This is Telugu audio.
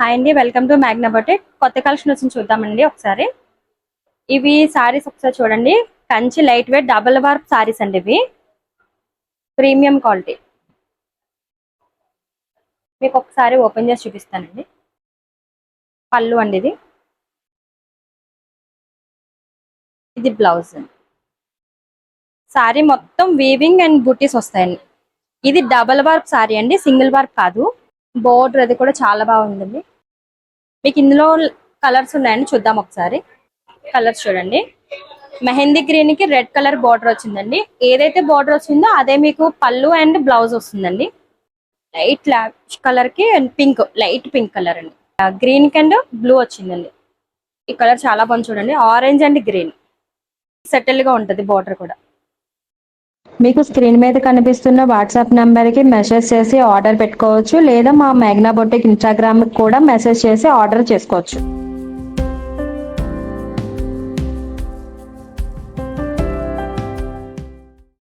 హాయ్ అండి, వెల్కమ్ టు మ్యాగ్నా బొటిక్. కొత్త కలెక్షన్ వచ్చింది చూద్దామండి ఒకసారి. ఇవి సారీస్ ఒకసారి చూడండి. Kanchi light weight double warp saris అండి. ఇవి ప్రీమియం క్వాలిటీ. మీకు ఒకసారి ఓపెన్ చేసి చూపిస్తానండి. పళ్ళు అండి ఇది బ్లౌజ్. సారీ మొత్తం వీవింగ్ అండ్ బుటీస్ వస్తాయండి. ఇది డబుల్ వార్ప్ సారీ అండి, సింగిల్ వార్ప్ కాదు. బోర్డర్ అది కూడా చాలా బాగుందండి. మీకు ఇందులో కలర్స్ ఉన్నాయండి, చూద్దాం ఒకసారి. కలర్స్ చూడండి. మెహందీ గ్రీన్ కి రెడ్ కలర్ బార్డర్ వచ్చిందండి. ఏదైతే బార్డర్ వచ్చిందో అదే మీకు పళ్ళు అండ్ బ్లౌజ్ వస్తుందండి. లైట్ కలర్ కి పింక్, లైట్ పింక్ కలర్ అండి. గ్రీన్ కి అండ్ బ్లూ వచ్చిందండి. ఈ కలర్ చాలా బాగుంది చూడండి. ఆరెంజ్ అండ్ గ్రీన్ సెటిల్ గా ఉంటది బార్డర్ కూడా. మీకు స్క్రీన్ మీద కనిపిస్తున్న వాట్సాప్ నంబర్కి మెసేజ్ చేసి ఆర్డర్ పెట్టుకోవచ్చు, లేదా మా మ్యాగ్నా బొటిక్ ఇన్స్టాగ్రామ్కి కూడా మెసేజ్ చేసి ఆర్డర్ చేసుకోవచ్చు.